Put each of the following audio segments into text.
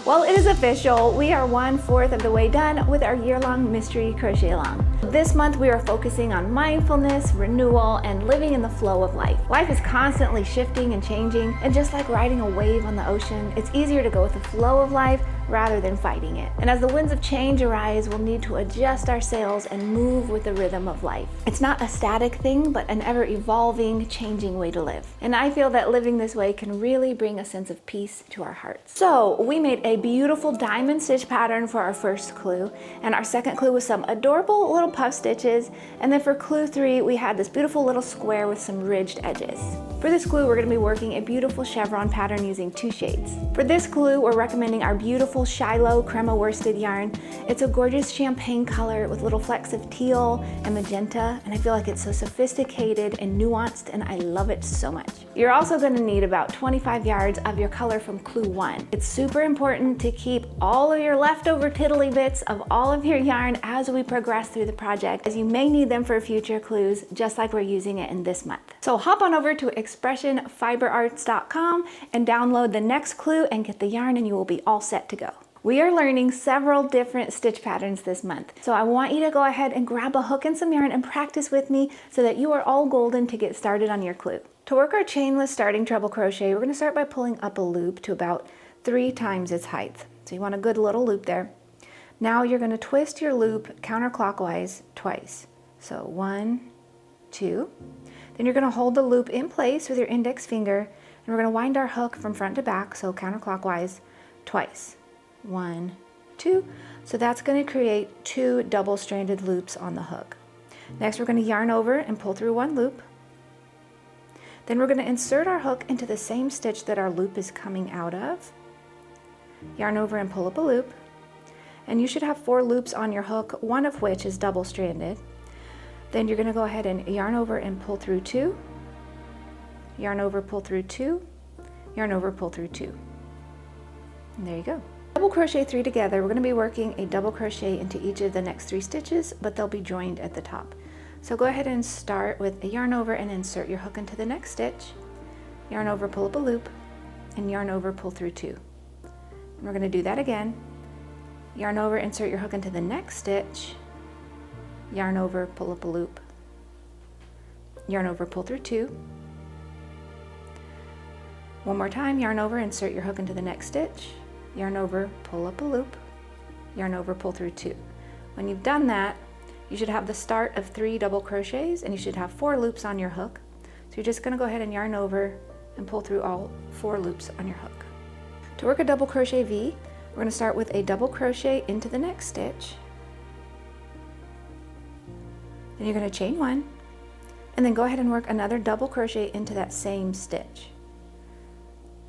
Well, it is official. We are 1/4 of the way done with our year-long mystery crochet along. This month we are focusing on mindfulness, renewal, and living in the flow of life. Life is constantly shifting and changing, and just like riding a wave on the ocean, it's easier to go with the flow of life rather than fighting it. And as the winds of change arise, we'll need to adjust our sails and move with the rhythm of life. It's not a static thing, but an ever-evolving, changing way to live. And I feel that living this way can really bring a sense of peace to our hearts. So we made a beautiful diamond stitch pattern for our first clue, and our second clue was some adorable little puff stitches, and then for clue 3 we had this beautiful little square with some ridged edges. For this clue we're going to be working a beautiful chevron pattern using 2 shades. For this clue we're recommending our beautiful Shilo Crema Worsted yarn. It's a gorgeous champagne color with little flecks of teal and magenta, and I feel like it's so sophisticated and nuanced, and I love it so much. You're also going to need about 25 yards of your color from clue 1. It's super important to keep all of your leftover tiddly bits of all of your yarn as we progress through the project, as you may need them for future clues, just like we're using it in this month. So hop on over to expressionfiberarts.com and download the next clue and get the yarn, and you will be all set to go. We are learning several different stitch patterns this month, so I want you to go ahead and grab a hook and some yarn and practice with me so that you are all golden to get started on your clue. To work our chainless starting treble crochet, we're going to start by pulling up a loop to about 3 times its height. So you want a good little loop there. Now you're going to twist your loop counterclockwise twice. So 1, 2. Then you're going to hold the loop in place with your index finger, and we're going to wind our hook from front to back, so counterclockwise twice. 1, 2. So that's going to create 2 double-stranded loops on the hook. Next, we're going to yarn over and pull through 1 loop. Then we're going to insert our hook into the same stitch that our loop is coming out of. Yarn over and pull up a loop. And you should have 4 loops on your hook, one of which is double-stranded. Then you're going to go ahead and yarn over and pull through 2. Yarn over, pull through 2. Yarn over, pull through 2. And there you go. Double crochet 3 together. We're going to be working a double crochet into each of the next 3 stitches, but they'll be joined at the top. So go ahead and start with a yarn over and insert your hook into the next stitch. Yarn over, pull up a loop, and yarn over, pull through 2. And we're going to do that again. Yarn over, insert your hook into the next stitch. Yarn over, pull up a loop. Yarn over, pull through 2. One more time, yarn over, insert your hook into the next stitch. Yarn over, pull up a loop, yarn over, pull through 2. When you've done that, you should have the start of 3 double crochets, and you should have 4 loops on your hook. So you're just going to go ahead and yarn over and pull through all 4 loops on your hook. To work a double crochet V, we're going to start with a double crochet into the next stitch. Then you're going to chain 1, and then go ahead and work another double crochet into that same stitch.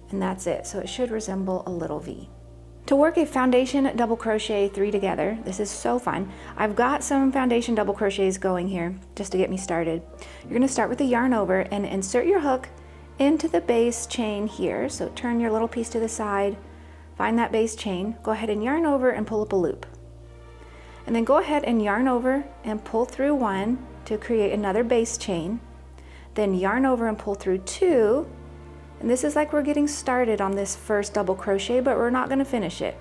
And that's it. So it should resemble a little V. To work a foundation double crochet 3 together, this is so fun. I've got some foundation double crochets going here just to get me started. You're going to start with the yarn over and insert your hook into the base chain here. So turn your little piece to the side, find that base chain, go ahead and yarn over and pull up a loop. And then go ahead and yarn over and pull through 1 to create another base chain. Then yarn over and pull through 2. And this is like we're getting started on this first double crochet, but we're not going to finish it.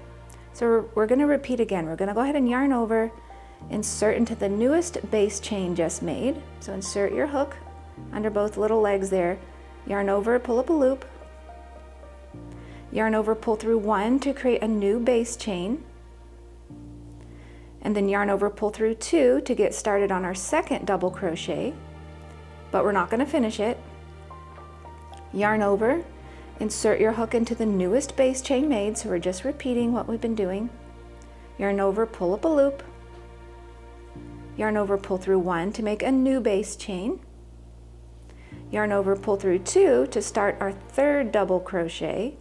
So we're going to repeat again. We're going to go ahead and yarn over, insert into the newest base chain just made. So insert your hook under both little legs there. Yarn over, pull up a loop. Yarn over, pull through 1 to create a new base chain. And then yarn over, pull through 2 to get started on our second double crochet, but we're not going to finish it. Yarn over, insert your hook into the newest base chain made, so we're just repeating what we've been doing. Yarn over, pull up a loop. Yarn over, pull through 1 to make a new base chain. Yarn over, pull through 2 to start our third double crochet.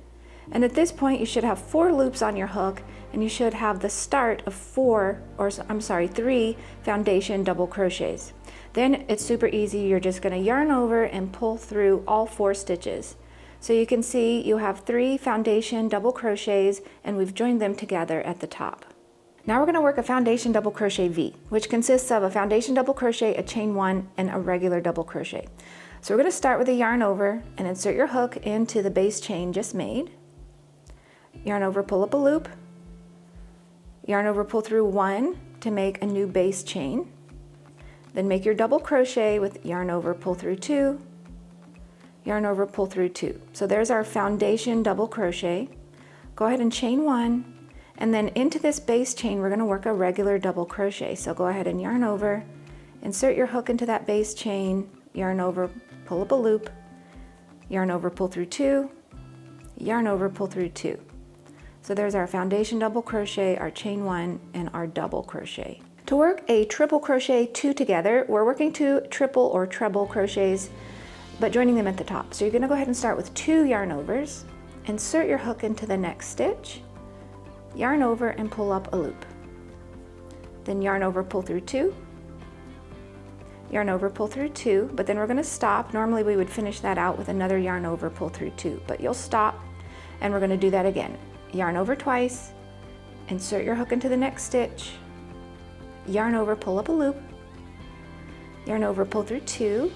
And at this point you should have 4 loops on your hook, and you should have the start of 3 foundation double crochets. Then it's super easy. You're just going to yarn over and pull through all 4 stitches. So you can see you have 3 foundation double crochets, and we've joined them together at the top. Now we're going to work a foundation double crochet V, which consists of a foundation double crochet, a chain 1, and a regular double crochet. So we're going to start with a yarn over and insert your hook into the base chain just made. yarn over, pull up a loop, yarn over, pull through 1 to make a new base chain, then make your double crochet with yarn over, pull through 2, yarn over, pull through 2. So there's our foundation double crochet. Go ahead and chain 1, and then into this base chain we're going to work a regular double crochet. So go ahead and yarn over, insert your hook into that base chain, yarn over, pull up a loop, yarn over, pull through 2, yarn over, pull through 2. So there's our foundation double crochet, our chain 1, and our double crochet. To work a triple crochet 2 together, we're working 2 triple or treble crochets, but joining them at the top. So you're going to go ahead and start with 2 yarn overs, insert your hook into the next stitch, yarn over and pull up a loop. Then yarn over, pull through 2, yarn over, pull through 2, but then we're going to stop. Normally we would finish that out with another yarn over, pull through 2, but you'll stop and we're going to do that again. Yarn over twice, insert your hook into the next stitch, yarn over, pull up a loop, yarn over, pull through 2,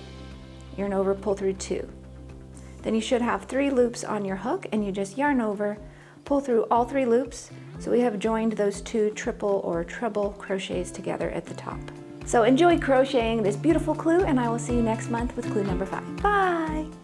yarn over, pull through 2. Then you should have 3 loops on your hook and you just yarn over, pull through all 3 loops. So we have joined those 2 triple or treble crochets together at the top. So enjoy crocheting this beautiful clue, and I will see you next month with clue number 5. Bye!